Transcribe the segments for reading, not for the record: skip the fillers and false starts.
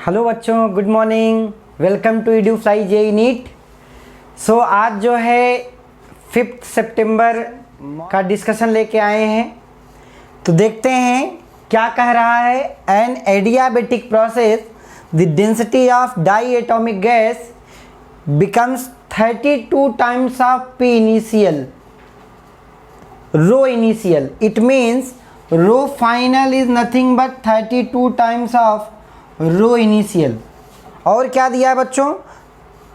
Hello बच्चों, good morning. Welcome to EduFly JEE NEET. So आज जो है 5 सितंबर का डिस्कशन लेके आए हैं, तो देखते हैं क्या कह रहा है। An adiabatic process the density of diatomic gas becomes 32 times of P initial, rho initial. It means rho final is nothing but 32 times of rho initial. और क्या दिया है बच्चों?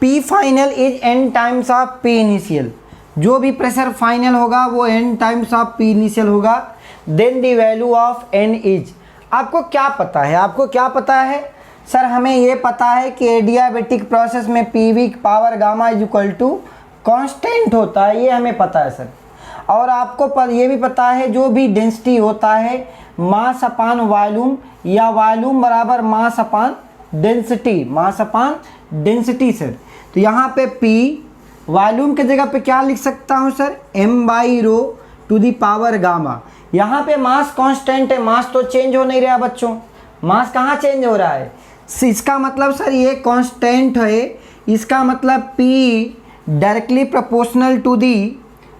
P final is n times of P initial. जो भी pressure final होगा वो n times of P initial होगा। Then the value of n is, आपको क्या पता है? आपको क्या पता है सर? हमें ये पता है कि एडियाबेटिक प्रोसेस में PV power gamma is equal to constant होता है, ये हमें पता है सर। और आपको ये भी पता है जो भी डेंसिटी होता है मास अपान वॉल्यूम, या वॉल्यूम बराबर मास अपान डेंसिटी, मास अपान डेंसिटी सर। तो यहाँ पे P वॉल्यूम के जगह पे क्या लिख सकता हूँ sir? m/ρ to the power gamma. यहाँ पे मास कांस्टेंट है, मास तो चेंज हो नहीं रहा बच्चों। मास कहाँ चेंज हो रहा है? इसका मतलब सर ये कांस्टेंट है, इसका मतलब P directly proportional to the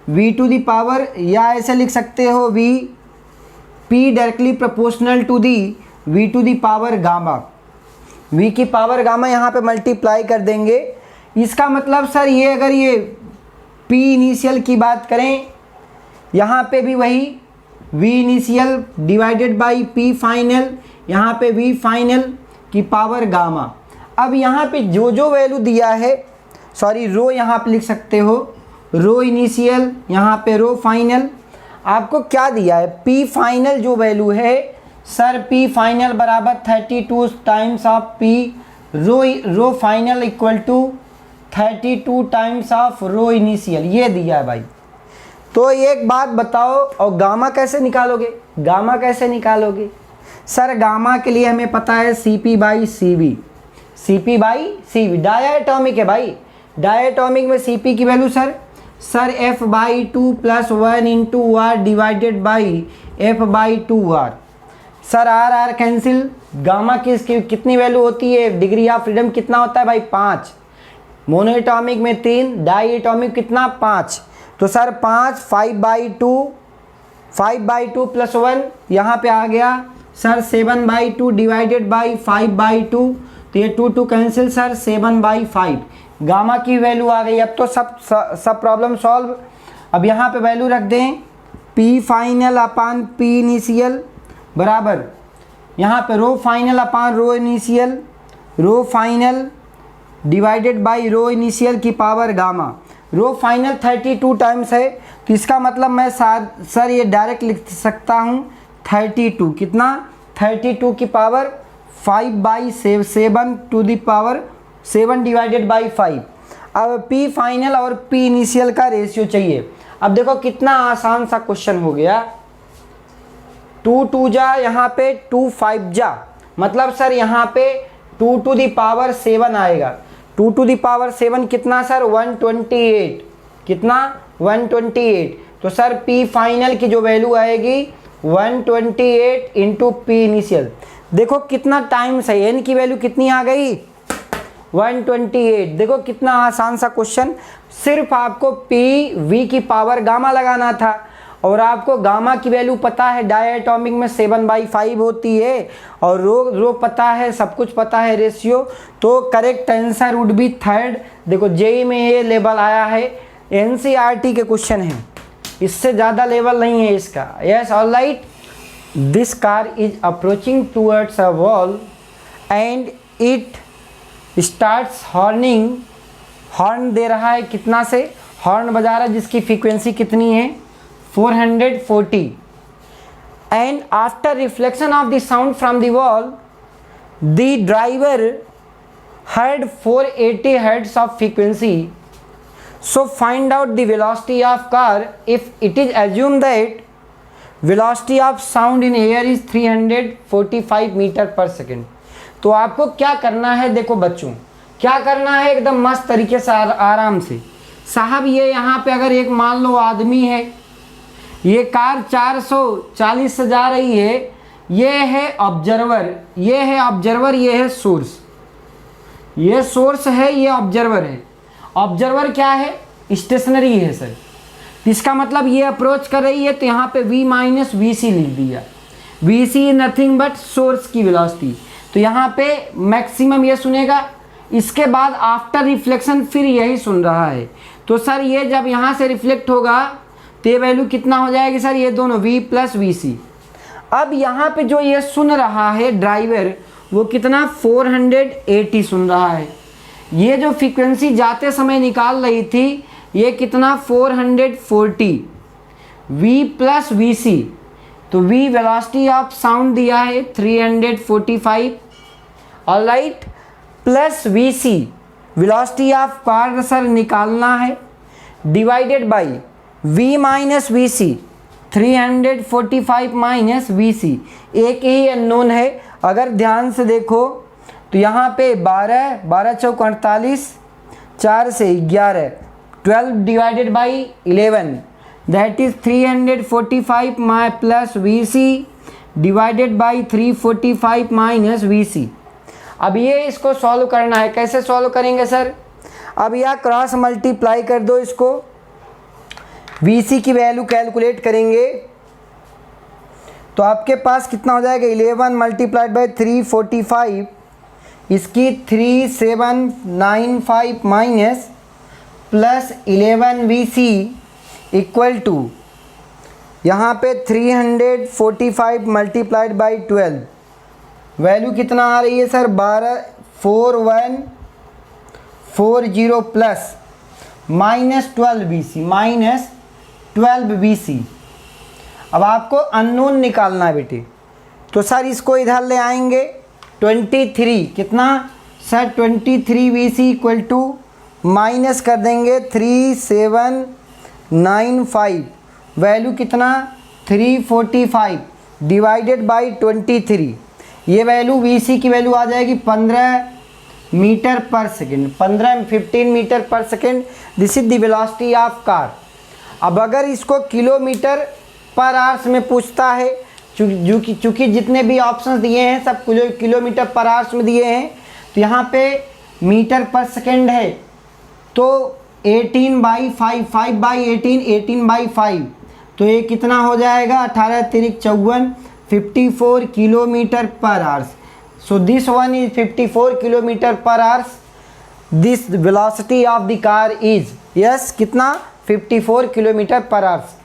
V to the power, या ऐसे लिख सकते हो P directly proportional to the V to the power gamma. V की पावर गामा यहाँ पे मल्टीप्लाई कर देंगे। इसका मतलब सर ये अगर ये P इनिशियल की बात करें, यहाँ पे भी वही V initial divided by P final, यहाँ पे V फाइनल की पावर गामा। अब यहाँ पे जो जो वैल्यू दिया है, सॉरी रो यहाँ पे लिख सकते हो, रो इनिशियल, यहाँ पे रो फाइनल। आपको क्या दिया है? P फाइनल जो वैल्यू है सर, P फाइनल बराबर 32 times of P rho final equal to 32 times of rho initial, ये दिया है भाई। तो एक बात बताओ, और गामा कैसे निकालोगे? गामा कैसे निकालोगे सर? गामा के लिए हमें पता है CP/CV, CP/CV डायटोमिक है भाई। डायटोमिक में CP की value sir F/2 + 1 × R divided by F/2R। Sir R cancel. Gamma की इसकी कितनी वैल्यू होती है? डिग्री ऑफ फ्रीडम कितना होता है भाई? 5। मोनोएटॉमिक में 3, डाईएटॉमिक कितना? 5। तो सर 5 5/2 + 1 यहाँ पे आ गया सर 7/2 डिवाइडेड बाई 5/2, तो ये 2 कैंसिल सर 7/5। गामा की वैल्यू आ गई। अब तो सब प्रॉब्लम सॉल्व। अब यहाँ पे वैल्यू रख दें, P final upon P initial बराबर यहाँ पे rho final upon rho initial, rho final divided by rho initial की power gamma. Rho final 32 times है, तो इसका मतलब मैं सर ये डायरेक्ट लिख सकता हूँ 32, कितना? 32 की power 5/7 to the power 7 divided by 5। अब P फाइनल और P इनिशियल का रेशियो चाहिए। अब देखो कितना आसान सा क्वेश्चन हो गया। 2 2 जा, यहाँ पे 2 5 जा, मतलब सर यहाँ पे 2 टू दी पावर 7 आएगा। 2 टू दी पावर 7 कितना सर? 128। कितना? 128। तो सर P फाइनल की जो वैल्यू आएगी 128 इंटू P इनिशियल। देखो कितना टाइम्स है, n की वैल्यू कितनी आ गई? 128। देखो कितना आसान सा क्वेश्चन। सिर्फ आपको P V की पावर गामा लगाना था, और आपको गामा की वैल्यू पता है डायटोमिक में 7/5 होती है, और रो पता है, सब कुछ पता है, रेशियो। तो correct answer would be 3rd। देखो JEE में ये लेवल आया है, NCERT के क्वेश्चन हैं, इससे ज़्यादा लेवल नहीं है इसका। Yes, alright. This car is approaching towards a wall and it starts horning. Horn दे रहा है कितना से? हॉर्न बजा रहा है जिसकी फ्रीक्वेंसी कितनी है? 440। And after reflection of the sound from the wall the driver heard 480 hertz of frequency. So find out the velocity of car if it is assumed that velocity of sound in air is 345 metre पर second. तो आपको क्या करना है? देखो बच्चों, क्या करना है? एकदम मस्त तरीके से आराम से। साहब ये यहाँ पे अगर एक मान लो आदमी है, ये कार 440 से जा रही है, ये है ऑब्जर्वर, ये है ऑब्जर्वर, ये है सोर्स। ये सोर्स है, ये ऑब्जर्वर है। ऑब्जर्वर क्या है? स्टेशनरी है सर। इसका मतलब ये अप्रोच कर रही है, तो यहाँ पे v माइनस वी सी लिख दिया। V C nothing but source की वेलोसिटी। तो यहाँ पे मैक्सिमम ये सुनेगा, इसके बाद आफ्टर रिफ्लेक्शन फिर यही सुन रहा है। तो सर ये जब यहाँ से रिफ्लेक्ट होगा तो ये वैल्यू कितना हो जाएगी सर? ये दोनों v प्लस वी सी। अब यहाँ पे जो ये सुन रहा है ड्राइवर, वो कितना? 480 सुन रहा है। ये जो फ्रीक्वेंसी जाते समय निकाल रही थी, ये कितना? 440 v प्लस वी सी। तो v वेलोसिटी ऑफ साउंड दिया है 345, alright, plus V C velocity of car sir निकालना है, divided by v minus V C. 345 minus V C, एक ही अननोन है। अगर ध्यान से देखो तो यहाँ पे 12 चौक 48, 4 से 11, 12 divided by 11, that is 345 plus V C divided by 345 minus V C. अब ये इसको सॉल्व करना है। कैसे सॉल्व करेंगे सर? अब यह क्रॉस मल्टीप्लाई कर दो इसको, वी सी की वैल्यू कैलकुलेट करेंगे तो आपके पास कितना हो जाएगा? 11 मल्टीप्लाइड बाई 345, इसकी 3795 minus plus 11 V C equal to यहाँ पे 345 मल्टीप्लाइड बाई 12, वैल्यू कितना आ रही है sir? 4140 plus minus 12 V C, minus 12 V C. अब आपको अननोन निकालना है बेटे, तो सर इसको इधर ले आएंगे। 23 कितना sir? 23 V C equal to minus कर देंगे 3795, वैल्यू कितना? 345 डिवाइडेड बाई 23। ये वैल्यू वी सी की वैल्यू आ जाएगी 15 मीटर पर सेकेंड, 15 मीटर पर second. This is the velocity of car. अब अगर इसको किलोमीटर पर आवर्स में पूछता है, चूँकि जितने भी ऑप्शंस दिए हैं सब किलोमीटर पर आवर्स में दिए हैं, तो यहाँ पे मीटर पर सेकेंड है, तो 18/5, 5/18, 18/5, तो ये कितना हो जाएगा? 18 तिरिक 54, 54 किलोमीटर पर hours. So this one is 54 kilometre पर hours. This velocity of the car is, yes, कितना? 54 किलोमीटर पर आवर्स।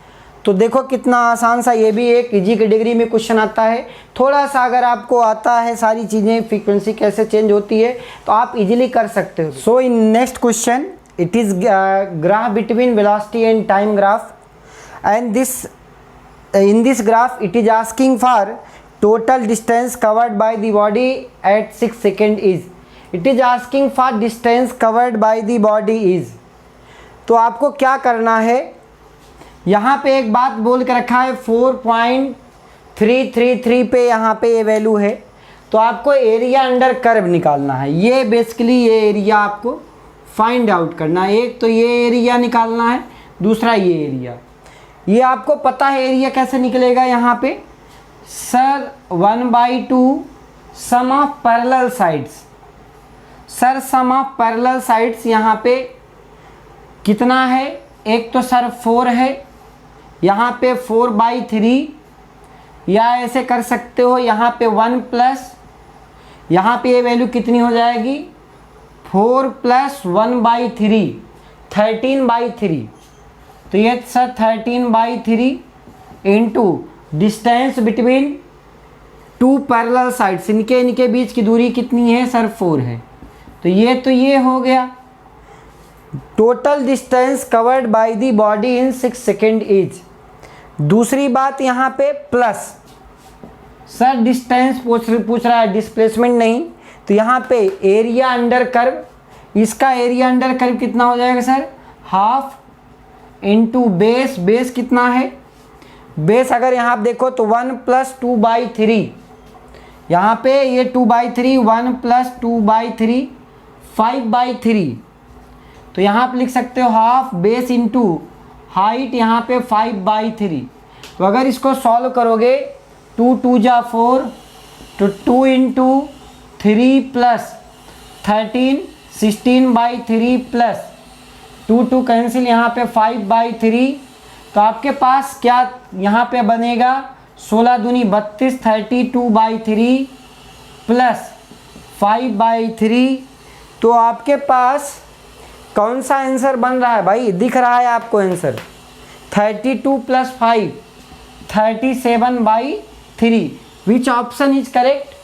तो देखो कितना आसान सा, ये भी एक इजी कैटेगरी में क्वेश्चन आता है। थोड़ा सा अगर आपको आता है सारी चीज़ें, फ्रीक्वेंसी कैसे चेंज होती है, तो आप इजीली कर सकते हो। So in next question it is graph between velocity and time graph, and this in this graph it is asking for total distance covered by the body at 6 seconds is, it is asking for distance covered by the body is। तो आपको क्या करना है, यहाँ पे एक बात बोल के रखा है 4.333 पे यहाँ पे ये वैल्यू है, तो आपको एरिया अंडर कर्व निकालना है। ये बेसिकली ये एरिया आपको फाइंड आउट करना है। एक तो ये एरिया निकालना है, दूसरा ये एरिया। ये आपको पता है एरिया कैसे निकलेगा यहाँ पे sir? 1/2 sum of parallel sides. Sir sum of parallel sides यहाँ पे कितना है? एक तो सर 4 है, यहाँ पे 4/3, या ऐसे कर सकते हो यहाँ पे 1 प्लस, यहाँ पे ये वैल्यू कितनी हो जाएगी? 4 + 1/3, 13/3। तो ये sir 13/3 into distance between 2 parallel sides, इनके बीच की दूरी कितनी है सर? 4 है। तो ये हो गया। Total distance covered by the body in 6 second is. दूसरी बात यहाँ पे प्लस, सर डिस्टेंस पूछ रहा है, डिस्प्लेसमेंट नहीं। तो यहाँ पे एरिया अंडर कर्व, इसका एरिया अंडर कर्व कितना हो जाएगा sir? Half into base. Base कितना है? बेस अगर यहाँ आप देखो तो 1 + 2/3, यहाँ पे ये 2/3, 1 + 2/3, 5/3। तो यहाँ आप लिख सकते हो हाफ बेस इंटू हाइट, यहाँ पे 5/3। तो अगर इसको सॉल्व करोगे 2 × 2 = 4, तो 2 × 3 + 13 16/3 प्लस 2 कैंसिल, यहाँ पे 5/3। तो आपके पास क्या यहाँ पे बनेगा 16 दूनी 32 32/3 प्लस 5/3। तो आपके पास कौन सा आंसर बन रहा है भाई, दिख रहा है आपको answer 32 + 5 37/3। Which option is correct,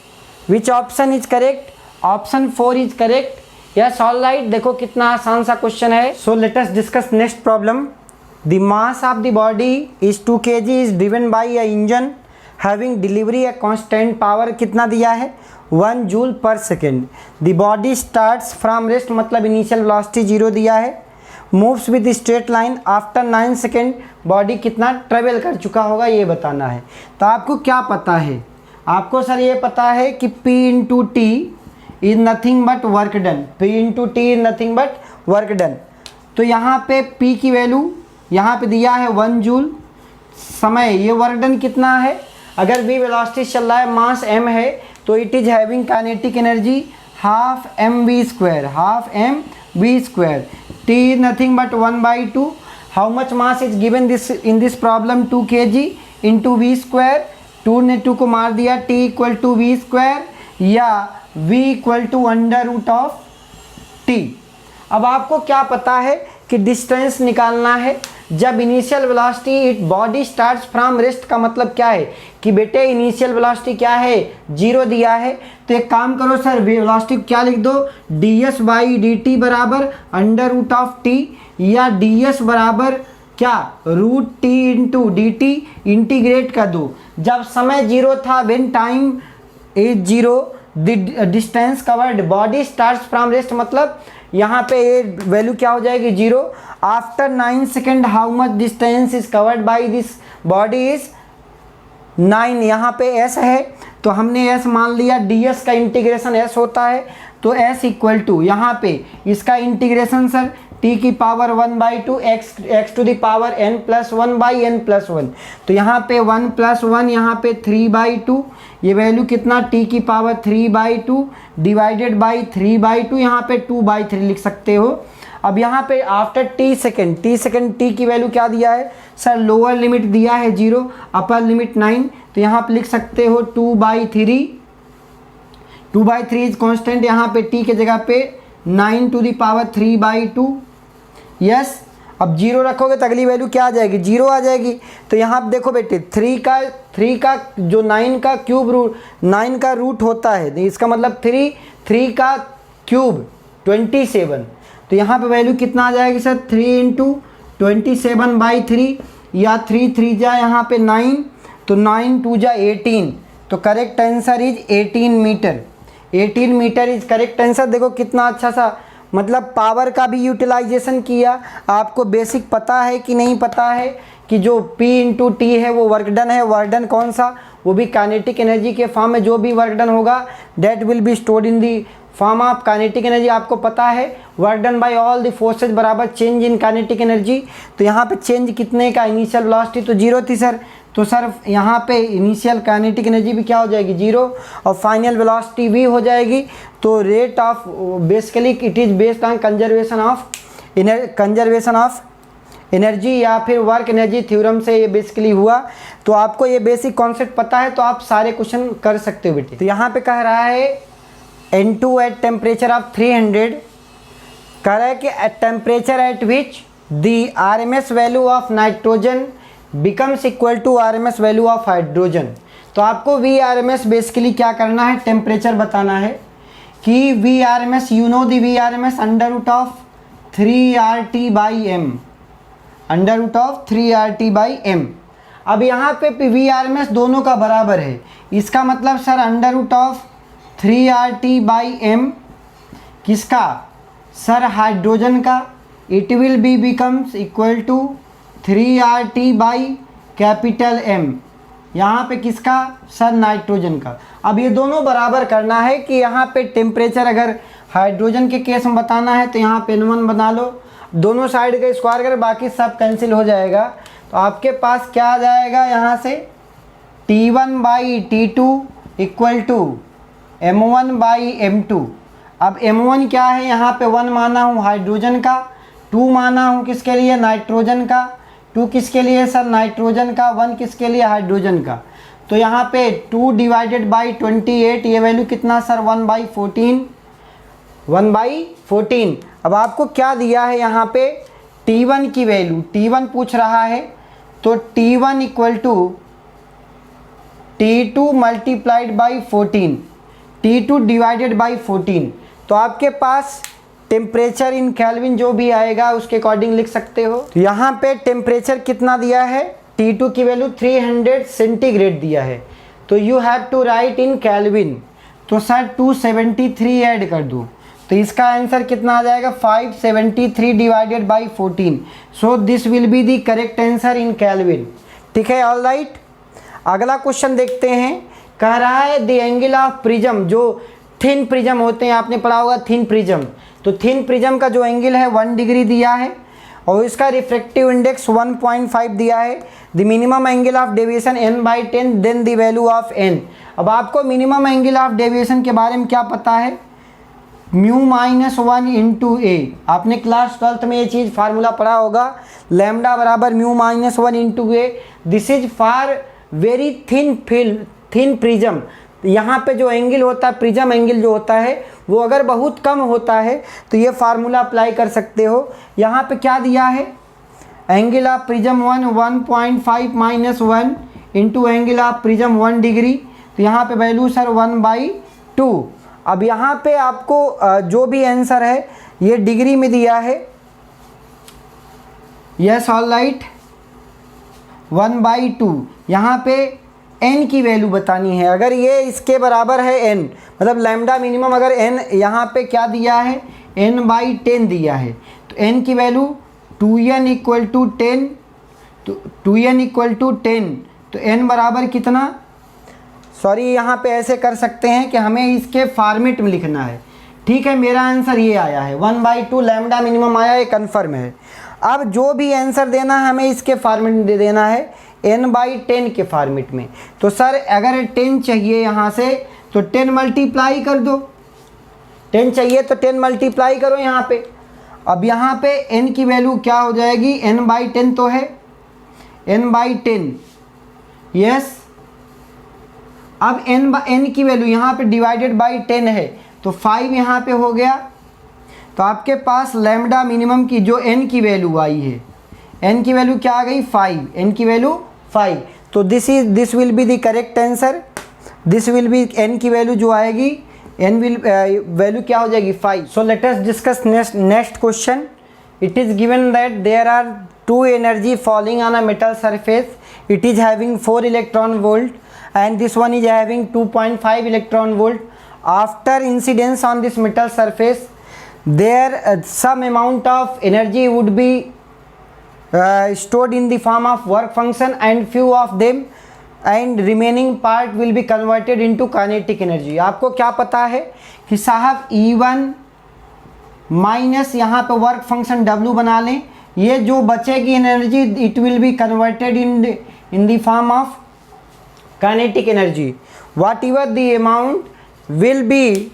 which option is correct, option 4 is correct. Yes all right. देखो कितना आसान सा क्वेश्चन है। सो let us discuss next problem. The mass of the body is 2 kg is driven by a engine having delivery a constant power, कितना दिया है 1 joule पर second. The body starts from rest, मतलब इनिशियल वेलोसिटी 0 दिया है। Moves with straight line after 9 second, body कितना travel कर चुका होगा ये बताना है। तो आपको क्या पता है, आपको सर ये पता है कि P × T is nothing but work done, P × T is nothing but work done. तो यहाँ पे P की वैल्यू यहाँ पे दिया है 1 जूल, समय ये वर्क डन कितना है, अगर V वेलोसिटी चल रहा है, मास m है, तो it is having kinetic energy half mv square, T is nothing but 1/2। how much mass is given this in this problem 2 kg into v square, 2 ने 2 को मार दिया, T = v square या v = √t। अब आपको क्या पता है कि डिस्टेंस निकालना है। जब initial velocity it body starts from rest का मतलब क्या है कि बेटे इनिशियल वेलोसिटी क्या है 0 दिया है। तो एक काम करो सर, वेलोसिटी क्या लिख दो, ds/dt बराबर √t या ds बराबर क्या √t × dt, इंटीग्रेट कर दो। जब समय 0 था, when time is 0 the distance covered body starts from rest, मतलब यहाँ पे ये वैल्यू क्या हो जाएगी 0। After 9 second how much distance is covered by this body is 9, यहाँ पे s है तो हमने s मान लिया, ds का इंटीग्रेशन s होता है, तो s = यहाँ पे इसका इंटीग्रेशन सर t की power 1/2 x to the power n+1/n+1। तो यहाँ पे 1 + 1, यहाँ पे 3/2, ये वैल्यू कितना t की पावर 3/2 डिवाइडेड बाई 3/2, यहाँ पे 2/3 लिख सकते हो। अब यहाँ पे आफ्टर t सेकेंड t की वैल्यू क्या दिया है सर, लोअर लिमिट दिया है 0, अपर लिमिट 9, तो यहाँ पे लिख सकते हो 2/3 इज कांस्टेंट, यहाँ पे t के जगह पे 9 टू द पावर 3/2। यस, अब 0 रखोगे तो अगली वैल्यू क्या आ जाएगी 0 आ जाएगी। तो यहाँ पे देखो बेटे 3 का जो 9 का क्यूब रूट 9 का रूट होता है, इसका मतलब 3 का क्यूब 27। तो यहाँ पे वैल्यू कितना आ जाएगी सर 3 × 27/3 या 3 3 जा यहाँ पे 9, तो 9 2 जा 18। तो correct answer is 18 metre. 18 metre is correct answer. देखो कितना अच्छा सा मतलब पावर का भी यूटिलाइजेशन किया। आपको बेसिक पता है कि नहीं पता है कि जो P × T है वो वर्क डन है। वर्क डन कौन सा, वो भी काइनेटिक एनर्जी के फॉर्म में। जो भी वर्क डन होगा that will be stored in the form of kinetic energy. आपको पता है work done by all the forces बराबर चेंज इन काइनेटिक एनर्जी। तो यहाँ पे चेंज कितने का, इनिशियल वेलोसिटी तो 0 थी सर, तो सर यहाँ पे इनिशियल काइनेटिक एनर्जी भी क्या हो जाएगी 0 और फाइनल वेलोसिटी भी हो जाएगी। तो rate of basically it is based on conservation of energy या फिर वर्क एनर्जी थ्योरम से ये बेसिकली हुआ। तो आपको ये बेसिक कॉन्सेप्ट पता है तो आप सारे क्वेश्चन कर सकते हो बेटे। तो यहाँ पे कह रहा है N2 एट टेम्परेचर ऑफ 300, कह रहा है कि at temperature at which the RMS value of nitrogen becomes equal to RMS value of hydrogen. तो आपको VRMS बेसिकली क्या करना है, टेम्परेचर बताना है कि VRMS you know the VRMS √3RT/m, √3RT/m। अब यहाँ पे VRMS दोनों का बराबर है, इसका मतलब सर √3RT/m किसका सर, हाइड्रोजन का। It will be becomes equal to 3RT/M, यहाँ पे किसका सर, नाइट्रोजन का। अब ये दोनों बराबर करना है कि यहाँ पे टेम्परेचर अगर हाइड्रोजन के केस में बताना है तो यहाँ पे N1 बना लो, दोनों साइड का स्क्वायर कर, बाकी सब कैंसिल हो जाएगा। तो आपके पास क्या आ जाएगा यहाँ से T1/T2 = M1/M2। अब m1 क्या है, यहाँ पे 1 माना हूँ हाइड्रोजन का, 2 माना हूँ किसके लिए, नाइट्रोजन का, 2 किसके लिए सर, नाइट्रोजन का, 1 किसके लिए, हाइड्रोजन का। तो यहाँ पे 2 डिवाइडेड बाई 28, ये वैल्यू कितना सर, 1/14, 1/14। अब आपको क्या दिया है यहाँ पे, T1 की वैल्यू, T1 पूछ रहा है, तो T1 equal to T2 multiplied by 14, T2 divided by 14। तो आपके पास टेम्परेचर इन केल्विन जो भी आएगा उसके अकॉर्डिंग लिख सकते हो। तो यहाँ पे टेम्परेचर कितना दिया है, T2 की वैल्यू 300 सेंटीग्रेड दिया है, तो you have to write in kelvin. तो सर 273 ऐड कर दो, तो इसका आंसर कितना आ जाएगा, 573 divided by 14। So this will be the correct answer in kelvin. ठीक है, ऑल राइट। अगला क्वेश्चन देखते हैं, कह रहा है द एंगल ऑफ प्रिज्म, जो थिन प्रिज्म होते हैं, आपने पढ़ा होगा थिन प्रिज्म, तो थिन प्रिज्म का जो एंगल है 1 डिग्री दिया है और इसका रिफ्रैक्टिव इंडेक्स 1.5 दिया है। The minimum angle of deviation n/10 then the value of n। अब आपको मिनिमम एंगल ऑफ डेविएशन के बारे में क्या पता है, μ-1 इंटू ए। आपने क्लास 12th में ये चीज़ फार्मूला पढ़ा होगा, लैम्डा बराबर μ-1 into A. This is for very thin prism. यहाँ पे जो एंगल होता है, प्रिज्म एंगल जो होता है वो अगर बहुत कम होता है तो ये फार्मूला अप्लाई कर सकते हो। यहाँ पे क्या दिया है, angle of prism 1.5 minus 1 into angle of prism 1 degree, तो यहाँ पे वैल्यू सर 1/2। अब यहाँ पे आपको जो भी आंसर है ये डिग्री में दिया है, यस ऑल राइट, 1/2। यहाँ पे n की वैल्यू बतानी है, अगर ये इसके बराबर है n, मतलब लैम्डा मिनिमम अगर n यहाँ पे क्या दिया है, n/10 दिया है, तो n की वैल्यू 2n इक्वल टू 10, तो 2n इक्वल टू 10, तो n बराबर कितना, सॉरी यहाँ पे ऐसे कर सकते हैं कि हमें इसके फॉर्मेट में लिखना है। ठीक है, मेरा आंसर ये आया है 1/2 लैम्डा मिनिमम आया, ये कन्फर्म है। अब जो भी आंसर देना है हमें इसके फॉर्मेट में दे देना है, n/10 के फॉर्मेट में। तो सर अगर 10 चाहिए यहाँ से तो 10 मल्टीप्लाई कर दो, 10 चाहिए तो 10 मल्टीप्लाई करो यहाँ पे। अब यहाँ पे n की वैल्यू क्या हो जाएगी, n/10 तो है, n/10, यस। अब n की वैल्यू यहाँ पे डिवाइडेड बाई 10 है, तो 5 यहाँ पे हो गया। तो आपके पास लैम्डा मिनिमम की जो n की वैल्यू आई है, n की वैल्यू क्या आ गई, 5, n की वैल्यू 5। तो this will be the correct answer, this will be n की वैल्यू जो आएगी, n विल वैल्यू क्या हो जाएगी, 5। So let us discuss next question. It is given that there are 2 energy falling on a metal surface, it is having 4 electron volt and this one is having 2.5 electron volt. After incidence on this metal surface, there some amount of energy would be stored in the form of work function and few of them and remaining part will be converted into kinetic energy. आपको क्या पता है कि साहब E1 minus यहाँ पे work function W बना लें, ये जो बचेगी energy it will be converted in the form of kinetic energy. Whatever the amount will be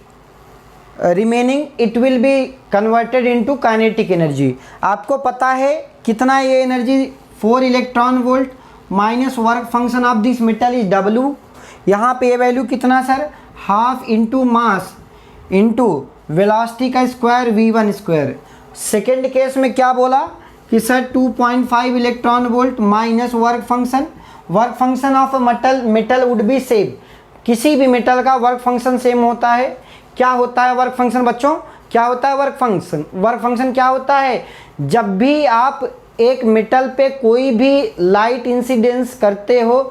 remaining, it will be converted into kinetic energy. आपको पता है कितना ये energy, 4 electron volt minus work function of this metal is W। यहाँ पे ये value कितना sir, half into mass into velocity का square v1 square. Second case में क्या बोला कि sir 2.5 electron volt minus work function of metal would be same. किसी भी मेटल का वर्क फंक्शन सेम होता है। क्या होता है वर्क फंक्शन बच्चों, क्या होता है वर्क फंक्शन क्या होता है, जब भी आप एक मेटल पे कोई भी लाइट इंसिडेंस करते हो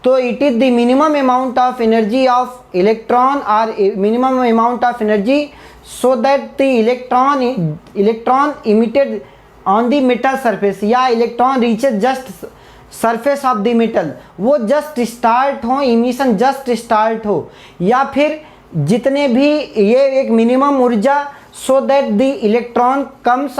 तो it is the minimum amount of energy of electron और minimum amount of energy so that the electron emitted on the metal surface या electron reaches just surface of the metal, वो just start हो, emission just start हो, या फिर जितने भी ये एक मिनिमम ऊर्जा so that the electron comes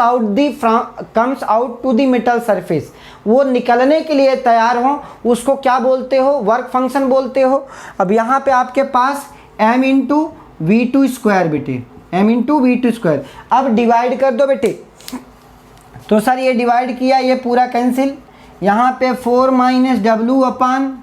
out to the metal surface, वो निकलने के लिए तैयार हो, उसको क्या बोलते हो, वर्क फंक्शन बोलते हो। अब यहाँ पे आपके पास m इंटू V2 स्क्वायर बेटे, m into V two square. अब डिवाइड कर दो बेटे, तो सर ये डिवाइड किया, ये पूरा कैंसिल, यहाँ पे 4 माइनस डब्लू अपान,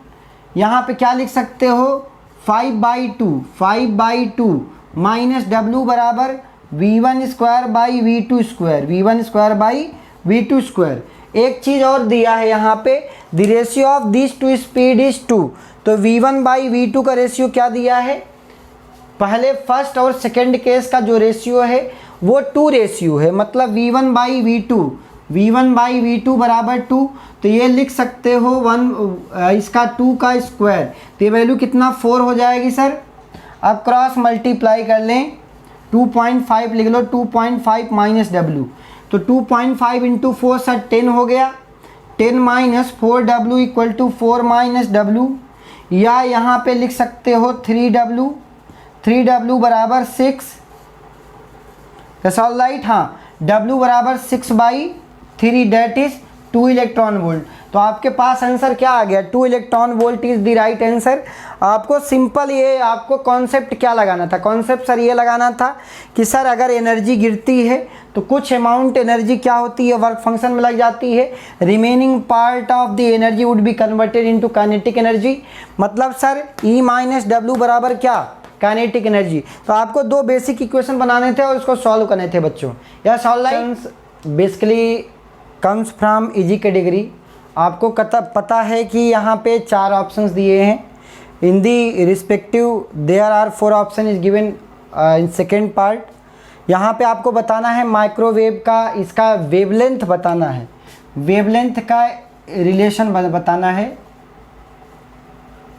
यहाँ पे क्या लिख सकते हो 5/2 माइनस डब्लू बराबर v1 square by v2 square, v1 square by v2 square. एक चीज़ और दिया है यहाँ पे, the ratio of this two speed is 2, तो v1 बाई v2 का रेशियो क्या दिया है, पहले फर्स्ट और सेकंड केस का जो रेशियो है वो 2 रेशियो है, मतलब v1 बाई v2 बराबर 2, तो ये लिख सकते हो 1 इसका 2 का स्क्वायर, तो ये वैल्यू कितना 4 हो जाएगी सर। अब क्रॉस मल्टीप्लाई कर लें, 2.5 लिख लो, 2.5 माइनस डब्लू, तो 2.5 इंटू 4 सर 10 हो गया, 10 minus 4w equal to 4 minus W, या यहाँ पे लिख सकते हो 3w बराबर 6, ऑल राइट, हाँ w बराबर 6/3 डेट इज 2 इलेक्ट्रॉन वोल्ट। तो आपके पास आंसर क्या आ गया, 2 electron volt is the right answer. आपको सिंपल ये आपको कॉन्सेप्ट क्या लगाना था, कॉन्सेप्ट सर ये लगाना था कि सर अगर एनर्जी गिरती है तो कुछ अमाउंट एनर्जी क्या होती है, वर्क फंक्शन में लग जाती है, remaining part of the energy would be converted into kinetic energy, मतलब सर E माइनस डब्लू बराबर क्या, काइनेटिक एनर्जी। तो आपको 2 बेसिक इक्वेशन बनाने थे और उसको सॉल्व करने थे बच्चों। यह solve basically comes from easy category. आपको पता है कि यहाँ पे 4 ऑप्शंस दिए हैं, in the respective there are 4 option is given in second part. यहाँ पे आपको बताना है माइक्रोवेव का, इसका वेवलेंथ बताना है, वेवलेंथ का रिलेशन बताना है,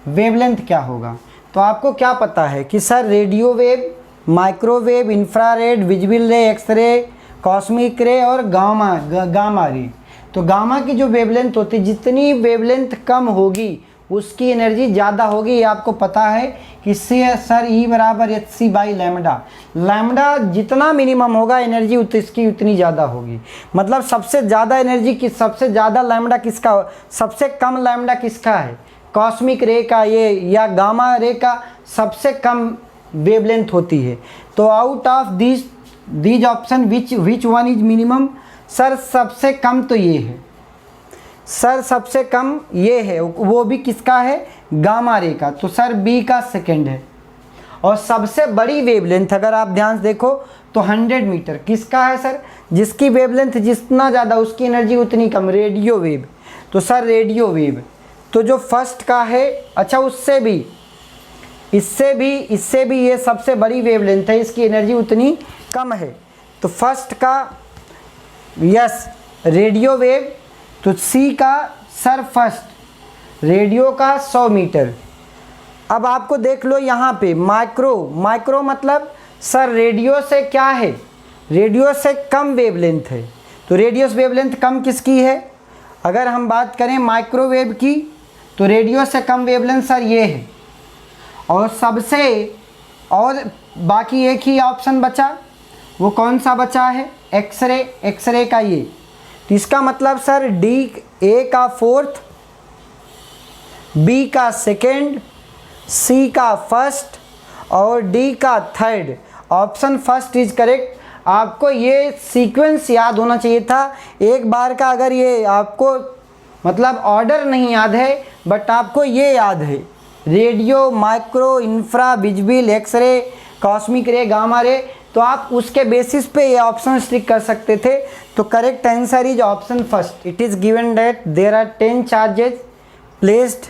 वेवलेंथ क्या होगा। तो आपको क्या पता है कि sir radio wave, microwave, infrared, visible रे, एक्सरे, कॉस्मिक रे और गामा रे। तो गामा की जो वेवलेंथ होती है, जितनी वेवलेंथ कम होगी उसकी एनर्जी ज़्यादा होगी, ये आपको पता है कि सर E बराबर hc बाई लैम्डा, लैम्डा जितना मिनिमम होगा एनर्जी उसकी उतनी ज़्यादा होगी। मतलब सबसे ज़्यादा एनर्जी की, सबसे ज़्यादा लैम्डा किसका, सबसे कम लैम्डा किसका है, कॉस्मिक रे का ये, या गामा रे का सबसे कम वेवलेंथ होती है। तो out of these option which one is minimum, sir सबसे कम तो ये है, सर सबसे कम ये है, वो भी किसका है, गामा रे का, तो सर बी का सेकंड है। और सबसे बड़ी वेवलेंथ अगर आप ध्यान से देखो तो 100 मीटर किसका है सर, जिसकी वेवलेंथ जितना ज़्यादा उसकी एनर्जी उतनी कम, रेडियो वेव। तो सर रेडियो वेव तो जो फर्स्ट का है, अच्छा उससे भी, इससे भी ये सबसे बड़ी वेवलेंथ है, इसकी एनर्जी उतनी कम है। तो फर्स्ट का यस रेडियो वेव, तो सी का सर फर्स्ट रेडियो का 100 मीटर। अब आपको देख लो यहाँ पे माइक्रो मतलब सर रेडियो से क्या है, रेडियो से कम वेवलेंथ है। तो रेडियो वेवलेंथ कम किसकी है, अगर हम बात करें माइक्रोवेव की, तो रेडियो से कम वेवलेंथ सर ये है। और सबसे, और बाकी एक ही ऑप्शन बचा, वो कौन सा बचा है, एक्सरे, एक्सरे का ये। तो इसका मतलब सर डी ए का 4th, बी का 2nd, सी का 1st और डी का 3rd। Option first is correct. आपको ये सीक्वेंस याद होना चाहिए था एक बार का, अगर ये आपको मतलब ऑर्डर नहीं याद है बट आपको ये याद है, radio, micro, infra, visible, x ray, cosmic ray, gamma ray, तो आप उसके बेसिस पे ये ऑप्शन स्टिक कर सकते थे। तो correct answer is option first. It is given that there are 10 charges placed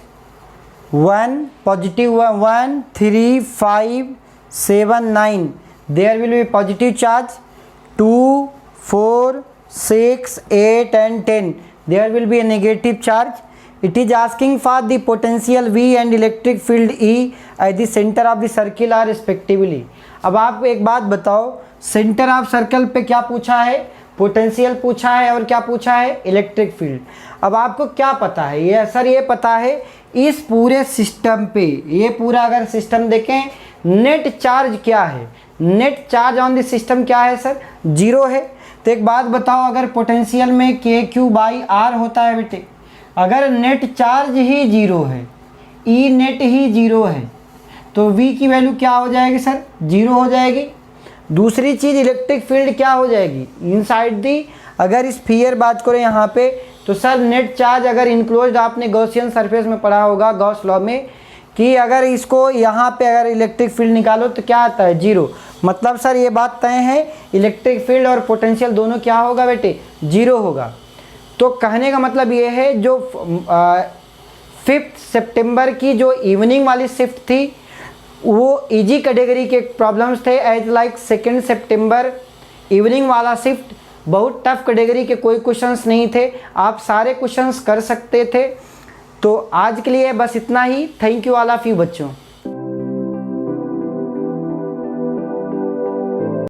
1 positive 1 3 5 7 9, there will be positive charge 2 4 6 8 and 10, there will be a negative charge. It is asking for the potential V and electric field E at the center of the circle are respectively. अब आप एक बात बताओ, centre of circle पे क्या पूछा है, potential पूछा है और क्या पूछा है, इलेक्ट्रिक फील्ड। अब आपको क्या पता है, ये सर ये पता है इस पूरे सिस्टम पे, ये पूरा अगर सिस्टम देखें, नेट चार्ज क्या है, net charge on the system क्या है सर, 0 है। तो एक बात बताओ, अगर पोटेंशियल में KQ/R होता है बेटे, अगर नेट चार्ज ही 0 है, E नेट ही 0 है, तो V की वैल्यू क्या हो जाएगी सर, 0 हो जाएगी। दूसरी चीज़ इलेक्ट्रिक फील्ड क्या हो जाएगी इनसाइड दी, अगर इस स्फीयर बात करें यहाँ पे तो सर नेट चार्ज अगर इनक्लोज्ड, आपने गॉसियन सरफेस में पढ़ा होगा गॉस लॉ में कि अगर इसको यहाँ पे अगर इलेक्ट्रिक फील्ड निकालो तो क्या आता है 0। मतलब सर ये बात तय है इलेक्ट्रिक फील्ड और पोटेंशियल दोनों क्या होगा बेटे 0 होगा। तो कहने का मतलब ये है जो 5 सितंबर की जो इवनिंग वाली शिफ्ट थी वो इजी कैटेगरी के प्रॉब्लम्स थे, एज लाइक 2 सितंबर इवनिंग वाला शिफ्ट बहुत टफ कैटेगरी के कोई क्वेश्चंस नहीं थे, आप सारे क्वेश्चंस कर सकते थे। तो आज के लिए बस इतना ही। Thank you all of you बच्चों।